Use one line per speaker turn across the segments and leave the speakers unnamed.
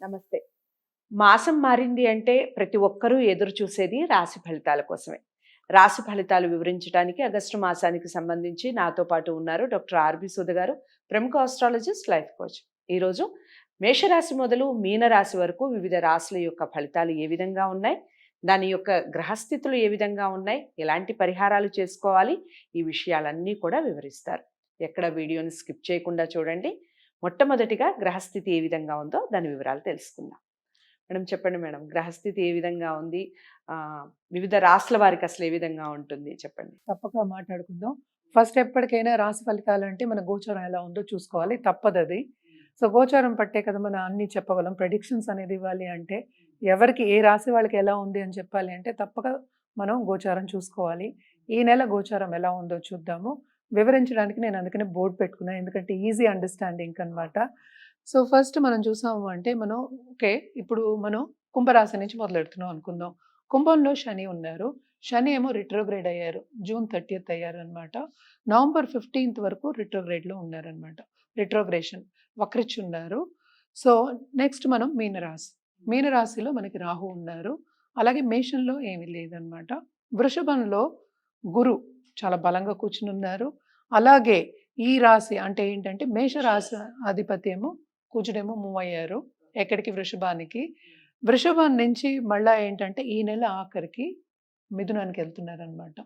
నమస్తే. మాసం మారింది అంటే ప్రతి ఒక్కరూ ఎదురు చూసేది రాశి ఫలితాల కోసమే. రాశి ఫలితాలు వివరించడానికి ఆగస్టు మాసానికి సంబంధించి నాతో పాటు ఉన్నారు డాక్టర్ ఆర్‌బి సుధ గారు, ప్రముఖ ఆస్ట్రాలజిస్ట్, లైఫ్ కోచ్. ఈరోజు మేషరాశి మొదలు మీనరాశి వరకు వివిధ రాశుల యొక్క ఫలితాలు ఏ విధంగా ఉన్నాయి? దాని యొక్క గ్రహస్థితులు ఏ విధంగా ఉన్నాయి? ఎలాంటి పరిహారాలు చేసుకోవాలి? ఈ విషయాలన్నీ కూడా వివరిస్తారు. ఎక్కడ వీడియోని స్కిప్ చేయకుండా చూడండి. మొట్టమొదటిగా గ్రహస్థితి ఏ విధంగా ఉందో దాని వివరాలు తెలుసుకుందాం. మేడం చెప్పండి మేడం. గ్రహస్థితి ఏ విధంగా ఉంది? వివిధ రాశుల వారికి అసలు ఏ విధంగా ఉంటుంది చెప్పండి?
తప్పక మాట్లాడుకుందాం. ఫస్ట్ ఎప్పటికైనా రాశి ఫలితాలంటే మన గోచారం ఎలా ఉందో చూసుకోవాలి. తప్పదది. సో, గోచారం పట్టే కదా మనం అన్నీ చెప్పగలం. ప్రెడిక్షన్స్ అనేది ఇవ్వాలి అంటే, ఎవరికి ఏ రాశి వాళ్ళకి ఎలా ఉంది అని చెప్పాలి అంటే తప్పక మనం గోచారం చూసుకోవాలి. ఈ నెల గోచారం ఎలా ఉందో చూద్దాము. వివరించడానికి నేను అందుకనే బోర్డ్ పెట్టుకున్నా. ఎందుకంటే ఈజీ అండర్‌స్టాండింగ్ అనమాట. సో, ఫస్ట్ మనం చూసాము అంటే ఓకే. ఇప్పుడు మనం కుంభరాశి నుంచి మొదలెడుతున్నాం అనుకుందాం. కుంభంలో శని ఉన్నారు. శని ఏమో రిట్రోగ్రేడ్ అయ్యారు. జూన్ 30థ్ అయ్యారనమాట. నవంబర్ 15థ్ వరకు రిట్రోగ్రేడ్‌లో ఉన్నారనమాట. రిట్రోగ్రేషన్ వక్రించున్నారు. సో, నెక్స్ట్ మనం మీనరాశి. మీనరాశిలో మనకి రాహు ఉన్నారు. అలాగే మేషంలో ఏమీ లేదనమాట. వృషభంలో గురు చాలా బలంగా కూర్చునున్నారు. అలాగే ఈ రాశి అంటే ఏంటంటే మేషరాశి అధిపతి ఏమో కుజుడేమో మూవ్ అయ్యారు. ఎక్కడికి? వృషభానికి. వృషభం నుంచి మళ్ళా ఏంటంటే ఈ నెల ఆఖరికి మిథునానికి వెళ్తున్నారనమాట.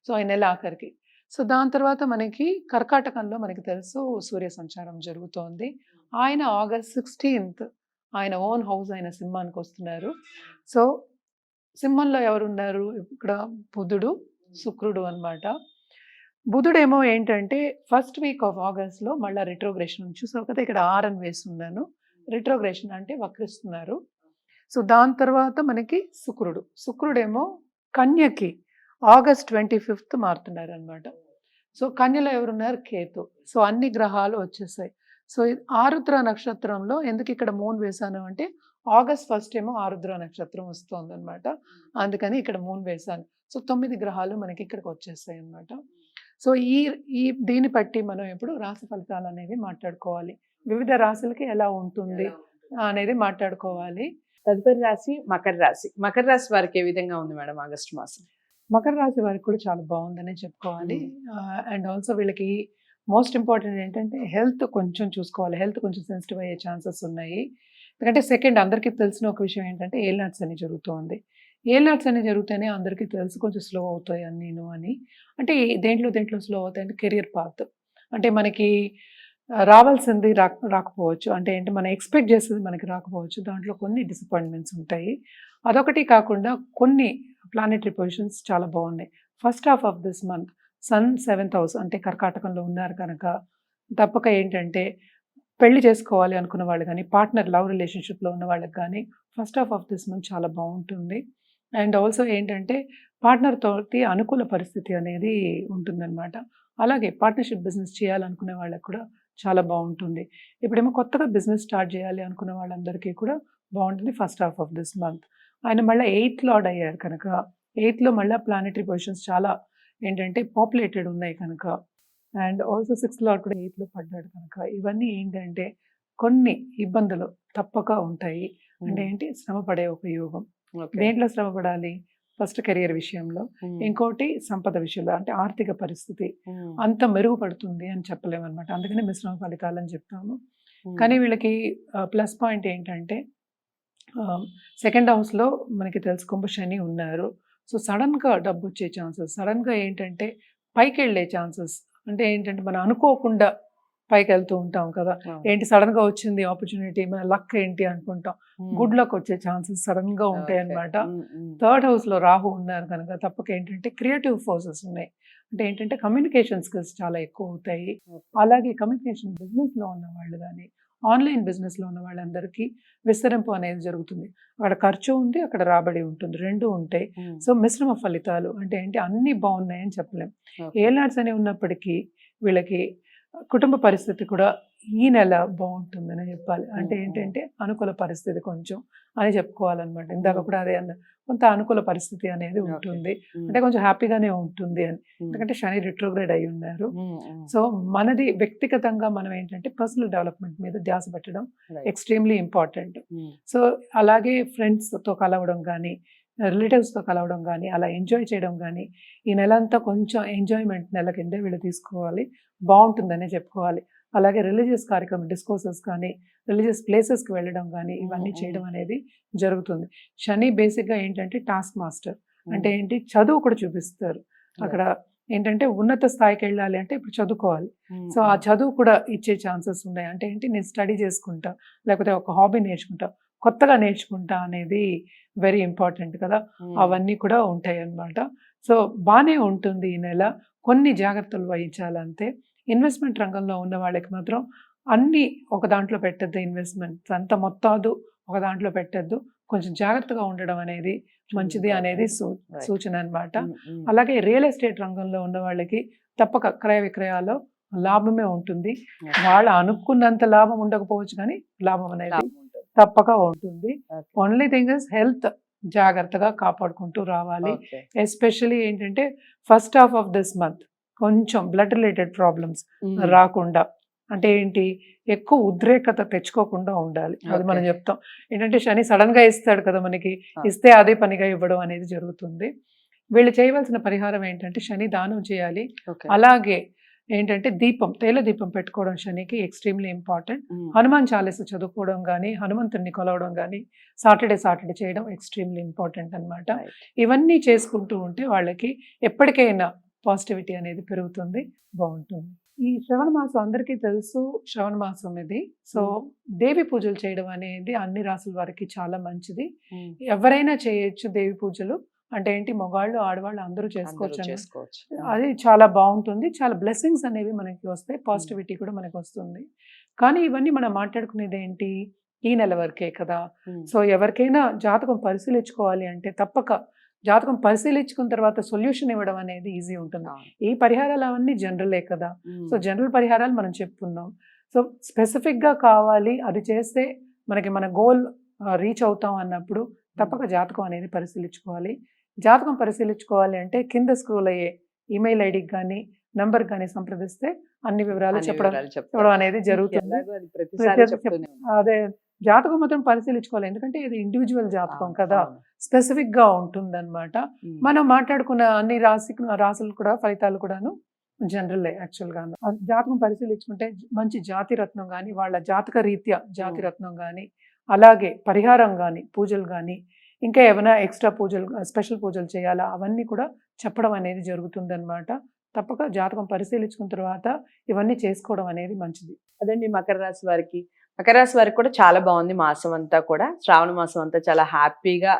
సో, ఈ నెల ఆఖరికి. సో, దాని తర్వాత మనకి కర్కాటకంలో మనకి తెలుసు సూర్య సంచారం జరుగుతోంది. ఆయన ఆగస్ట్ 16థ్ ఆయన ఓన్ హౌస్ అయిన సింహానికి వస్తున్నారు. సో, సింహంలో ఎవరున్నారు? ఇక్కడ బుధుడు, శుక్రుడు అనమాట. బుధుడేమో ఏంటంటే ఫస్ట్ వీక్ ఆఫ్ ఆగస్ట్‌లో మళ్ళా రిట్రోగ్రేషన్ చూసావు కదా! ఇక్కడ ఆర్ అని వేసున్నాను. రిట్రోగ్రేషన్ అంటే వక్రిస్తున్నారు. సో, దాని తర్వాత మనకి శుక్రుడు. శుక్రుడేమో కన్యకి ఆగస్ట్ 25థ్ మారుతున్నారనమాట. సో, కన్యలో ఎవరున్నారు? కేతు. సో, అన్ని గ్రహాలు వచ్చేసాయి. సో, ఆరుద్ర నక్షత్రంలో ఎందుకు ఇక్కడ మూన్ వేశాను అంటే ఆగస్ట్ 1 ఏమో ఆరుద్ర నక్షత్రం వస్తోందనమాట. అందుకని ఇక్కడ మూన్ వేశాను. సో, 9 గ్రహాలు మనకి ఇక్కడికి వచ్చేసాయి అనమాట. సో, ఈ ఈ దీన్ని బట్టి మనం ఇప్పుడు రాశి ఫలితాలు అనేవి మాట్లాడుకోవాలి. వివిధ రాశులకి ఎలా ఉంటుంది అనేది మాట్లాడుకోవాలి.
తదుపరి రాశి మకర రాశి. మకర రాశి వారికి ఏ విధంగా ఉంది మేడం ఆగస్టు మాసం?
మకర రాశి వారికి కూడా చాలా బాగుందనే చెప్పుకోవాలి. అండ్ ఆల్సో వీళ్ళకి మోస్ట్ ఇంపార్టెంట్ ఏంటంటే హెల్త్ కొంచెం చూసుకోవాలి. హెల్త్ కొంచెం సెన్సిటివ్ అయ్యే ఛాన్సెస్ ఉన్నాయి. ఎందుకంటే సెకండ్ అందరికీ తెలిసిన ఒక విషయం ఏంటంటే ఏలినాట్స్ అని జరుగుతోంది. ఏలినాట్స్ అని జరిగితేనే అందరికీ తెలుసు కొంచెం స్లో అవుతాయి అన్నీను అని. అంటే దేంట్లో స్లో అవుతాయంటే కెరియర్ పాత్. అంటే మనకి రావాల్సింది రాకపోవచ్చు. అంటే ఏంటి మనం ఎక్స్‌పెక్ట్ చేసేది మనకి రాకపోవచ్చు. దాంట్లో కొన్ని డిసప్పాయింట్‌మెంట్స్ ఉంటాయి. అదొకటి కాకుండా కొన్ని ప్లానెటరీ పొజిషన్స్ చాలా బాగున్నాయి. First half of this month sun 7th house అంటే కర్కాటకంలో ఉన్నారు కనుక తప్పక ఏంటంటే పెళ్లి చేసుకోవాలి అనుకున్న వాళ్ళు గానీ, పార్ట్నర్ లవ్ రిలేషన్‌షిప్‌లో ఉన్న వాళ్ళకి గానీ first half of this month చాలా బాగుంటుంది. అండ్ ఆల్సో ఏంటంటే పార్ట్నర్ తోటి అనుకూల పరిస్థితి అనేది ఉంటుందన్నమాట. అలాగే పార్ట్నర్‌షిప్ బిజినెస్ చేయాలనుకునే వాళ్ళకి కూడా చాలా బాగుంటుంది. ఇప్పుడేమో కొత్తగా బిజినెస్ స్టార్ట్ చేయాలి అనుకున్న వాళ్ళందరికీ కూడా బాగుంటుంది first half of this month. ఆయన మళ్ళా 8th లార్డ్ అయ్యారు కనుక 8థ్‌లో మళ్ళా ప్లానెటరీ పొజిషన్స్ చాలా ఏంటంటే పాపులేటెడ్ ఉన్నాయి కనుక అండ్ ఆల్సో 6th లార్డ్ కూడా 8థ్‌లో పడ్డాడు కనుక ఇవన్నీ ఏంటంటే కొన్ని ఇబ్బందులు తప్పక ఉంటాయి. అంటే ఏంటి శ్రమ పడే ఒక యోగం. దేంట్లో శ్రమ పడాలి? ఫస్ట్ కెరియర్ విషయంలో, ఇంకోటి సంపద విషయంలో అంటే ఆర్థిక పరిస్థితి అంత మెరుగుపడుతుంది అని చెప్పలేమనమాట. అందుకని మిశ్రమ ఫలితాలని చెప్తాము. కానీ వీళ్ళకి ప్లస్ పాయింట్ ఏంటంటే సెకండ్ హౌస్‌లో మనకి తెలుసు కుంభ శని ఉన్నారు. సో, సడెన్‌గా డబ్బొచ్చే ఛాన్సెస్, సడెన్‌గా ఏంటంటే పైకెళ్ళే ఛాన్సెస్ అంటే ఏంటంటే మనం అనుకోకుండా పైకెళ్తూ ఉంటాం కదా! ఏంటి సడెన్‌గా వచ్చింది ఆపర్చునిటీ మన లక్ ఏంటి అనుకుంటాం. గుడ్ లక్ వచ్చే ఛాన్సెస్ సడెన్‌గా ఉంటాయన్నమాట. థర్డ్ హౌస్‌లో రాహు ఉన్నారు కనుక తప్పక ఏంటంటే క్రియేటివ్ ఫోర్సెస్ ఉన్నాయి. అంటే ఏంటంటే కమ్యూనికేషన్ స్కిల్స్ చాలా ఎక్కువ అవుతాయి. అలాగే కమ్యూనికేషన్ బిజినెస్‌లో ఉన్న వాళ్ళు గానీ, ఆన్‌లైన్ బిజినెస్‌లో ఉన్న వాళ్ళందరికీ విస్తరింపు అనేది జరుగుతుంది. అక్కడ ఖర్చు ఉంది, అక్కడ రాబడి ఉంటుంది. 2 ఉంటాయి. సో, మిశ్రమ ఫలితాలు అంటే ఏంటి అన్నీ బాగున్నాయని చెప్పలేం. ఏలినాడ్స్ అనేవి ఉన్నప్పటికీ వీళ్ళకి కుటుంబ పరిస్థితి కూడా ఈ నెల బాగుంటుందని చెప్పాలి. అంటే
ఉమ్,
ఏంటంటే అనుకూల పరిస్థితి కొంచెం అని చెప్పుకోవాలన్నమాట. ఇందాక కూడా అదే అన్నా. కొంత అనుకూల పరిస్థితి అనేది
ఓకే.
ఉంటుంది. అంటే కొంచెం హ్యాపీగానే ఉంటుంది అని.
ఉమ్,
ఎందుకంటే శని రిట్రోగ్రేడ్ అయి ఉన్నారు.
ఉమ్, ఉమ్,
సో మనది వ్యక్తిగతంగా మనం ఏంటంటే పర్సనల్ డెవలప్మెంట్ మీద ధ్యాస పెట్టడం
right.
Extremely important.
Um,
so అలాగే ఫ్రెండ్స్‌తో కలవడం గానీ, రిలేటివ్స్‌తో కలవడం గానీ, అలా ఎంజాయ్ చేయడం గానీ, ఈ నెలంతా కొంచెం ఎంజాయ్‌మెంట్ నెల కిందే వీళ్ళు తీసుకోవాలి. బావుంటుందనే చెప్పుకోవాలి. అలాగే రిలీజియస్ కార్యక్రమం డిస్కోర్సెస్ కానీ, రిలీజియస్ ప్లేసెస్‌కి వెళ్ళడం గానీ, ఇవన్నీ
ఉమ్,
చేయడం అనేది జరుగుతుంది. శని బేసిక్‌గా ఏంటంటే టాస్క్ మాస్టర్. అంటే
ఉమ్,
ఏంటి చదువు కూడా చూపిస్తారు. అక్కడ ఏంటంటే ఉన్నత స్థాయికెళ్ళాలి అంటే ఇప్పుడు చదువుకోవాలి.
ఉమ్,
సో ఆ చదువు కూడా ఇచ్చే ఛాన్సెస్ ఉన్నాయి. అంటే ఏంటి నేను స్టడీ చేసుకుంటా, లేకపోతే ఒక హాబీ నేర్చుకుంటా, కొత్తగా నేర్చుకుంటా అనేది వెరీ ఇంపార్టెంట్ కదా!
ఉమ్,
అవన్నీ కూడా ఉంటాయన్నమాట. సో బానే ఉంటుంది ఈ నెల. కొన్ని జాగ్రత్తలు వహించాలంతే. ఇన్వెస్ట్‌మెంట్ రంగంలో ఉన్న వాళ్ళకి మాత్రం అన్నీ ఒక దాంట్లో పెట్టొద్దు ఇన్వెస్ట్‌మెంట్స్. అంత మొత్తాదు ఒక దాంట్లో పెట్టొద్దు. కొంచెం జాగ్రత్తగా ఉండడం అనేది మంచిది అనేది
Right.
సూచన అన్నమాట.
ఉమ్, ఉమ్,
అలాగే రియల్ ఎస్టేట్ రంగంలో ఉన్న వాళ్ళకి తప్పక క్రయ విక్రయాల్లో లాభమే ఉంటుంది.
Okay.
వాళ్ళు అనుకున్నంత లాభం ఉండకపోవచ్చు కానీ లాభం అనేది
లాభం ఉంటుంది.
తప్పక ఉంటుంది.
Okay.
Only thing is health జాగ్రత్తగా కాపాడుకుంటూ రావాలి.
Okay.
ఎస్పెషల్లీ ఏంటంటే first half of this month కొంచెం బ్లడ్ రిలేటెడ్ ప్రాబ్లమ్స్
ఉమ్,
రాకుండా, అంటే ఏంటి ఎక్కువ ఉద్రేకత తెచ్చుకోకుండా ఉండాలి. అది మనం
Okay.
చెప్తాం. ఏంటంటే శని సడన్ గా ఇస్తాడు కదా మనకి,
Ah.
ఇస్తే అదే పనిగా ఇవ్వడం అనేది జరుగుతుంది. వీళ్ళు చేయవలసిన పరిహారం ఏంటంటే శని దానం చేయాలి.
Okay.
అలాగే ఏంటంటే దీపం, తైల దీపం పెట్టుకోవడం శనికి ఎక్స్ట్రీమ్లీ ఇంపార్టెంట్.
ఉమ్,
హనుమాన్ చాలీస చదువుకోవడం కానీ, హనుమంతుడిని కొలవడం కానీ సాటర్డే చేయడం ఎక్స్ట్రీమ్లీ ఇంపార్టెంట్ అన్నమాట.
Right.
ఇవన్నీ చేసుకుంటూ ఉంటే వాళ్ళకి ఎప్పటికైనా పాజిటివిటీ అనేది పెరుగుతుంది, బాగుంటుంది. ఈ శ్రవణ మాసం అందరికీ తెలుసు, శ్రవణ మాసం ఇది. సో దేవి పూజలు చేయడం అనేది అన్ని రాసుల వారికి చాలా మంచిది.
ఉమ్,
ఎవరైనా చేయొచ్చు దేవి పూజలు. అంటే ఏంటి మగవాళ్ళు ఆడవాళ్ళు అందరూ
అందరూ
చేసుకోవచ్చు అన్నమాట.
చేసుకోవచ్చు.
అది చాలా బాగుంటుంది. చాలా బ్లెస్సింగ్స్ అనేవి మనకి వస్తాయి. పాజిటివిటీ కూడా మనకు వస్తుంది. కానీ ఇవన్నీ మనం మాట్లాడుకునేది ఏంటి ఈ నెల వరకే కదా.
ఉమ్,
సో ఎవరికైనా జాతకం పరిశీలించుకోవాలి అంటే తప్పక జాతకం పరిశీలించుకున్న తర్వాత సొల్యూషన్ ఇవ్వడం అనేది ఈజీ ఉంటుంది.
అవును.
ఈ పరిహారాలు అవన్నీ జనరలే కదా.
ఉమ్,
సో జనరల్ పరిహారాలు మనం చెప్పుకున్నాం. సో స్పెసిఫిక్గా కావాలి, అది చేస్తే మనకి మన గోల్ రీచ్ అవుతాం అన్నప్పుడు తప్పక జాతకం అనేది పరిశీలించుకోవాలి. జాతకం పరిశీలించుకోవాలి అంటే కింద స్క్రోల్ అయ్యే ఈమెయిల్ ఐడికి కానీ నంబర్ కానీ సంప్రదిస్తే అన్ని వివరాలు
అన్ని
చెప్పడం
వివరాలు చెప్తారు.
చెప్పడం అనేది జరుగుతుంది.
ఎలాగో అది ప్రతిసారి
ప్రతి-
చెప్తూనే ఉంటారు.
అదే జాతకం మాత్రం పరిశీలించుకోవాలి. ఎందుకంటే ఇది ఇండివిజువల్ జాతకం
అవును,
కదా,
అవును.
స్పెసిఫిక్ గా ఉంటుందన్నమాట.
ఉమ్,
మనం మాట్లాడుకున్న అన్ని రాసులు కూడా ఫలితాలు కూడాను జనరల్ యాక్చువల్ గా జాతకం పరిశీలించుకుంటే మంచి జాతి రత్నం కానీ, వాళ్ళ జాతక రీత్యా జాతి రత్నం కానీ, అలాగే పరిహారం కానీ, పూజలు కానీ, ఇంకా ఏమైనా ఎక్స్ట్రా పూజలు స్పెషల్ పూజలు చేయాలా అవన్నీ కూడా చెప్పడం అనేది జరుగుతుందన్నమాట. తప్పక జాతకం పరిశీలించుకున్న తర్వాత ఇవన్నీ చేసుకోవడం అనేది మంచిది.
అదండి మకర రాశి వారికి. మకర రాశి వారికి కూడా చాలా బాగుంది మాసం అంతా కూడా. శ్రావణ మాసం అంతా చాలా హ్యాపీగా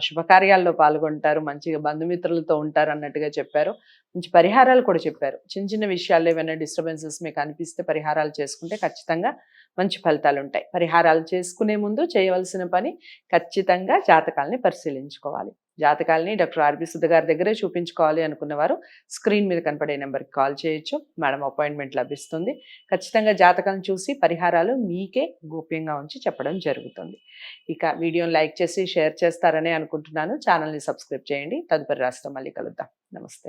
శుభకార్యాల్లో పాల్గొంటారు, మంచిగా బంధుమిత్రులతో ఉంటారు అన్నట్టుగా చెప్పారు. మంచి పరిహారాలు కూడా చెప్పారు. చిన్న చిన్న విషయాల్లో ఏమైనా డిస్టర్బెన్సెస్ మీకు అనిపిస్తే పరిహారాలు చేసుకుంటే ఖచ్చితంగా మంచి ఫలితాలు ఉంటాయి. పరిహారాలు చేసుకునే ముందు చేయవలసిన పని ఖచ్చితంగా జాతకాలని పరిశీలించుకోవాలి. జాతకాలని డాక్టర్ ఆర్బి సుధ గారి దగ్గరే చూపించుకోవాలి అనుకున్నవారు స్క్రీన్ మీద కనపడే నెంబర్కి కాల్ చేయొచ్చు. మేడం అపాయింట్మెంట్ లభిస్తుంది. ఖచ్చితంగా జాతకాలను చూసి పరిహారాలు మీకే గోప్యంగా ఉంచి చెప్పడం జరుగుతుంది. ఇక వీడియోని లైక్ చేసి షేర్ చేస్తారని అనుకుంటున్నాను. ఛానల్ని సబ్స్క్రైబ్ చేయండి. తదుపరి రాశితో మళ్ళీ కలుద్దాం. నమస్తే.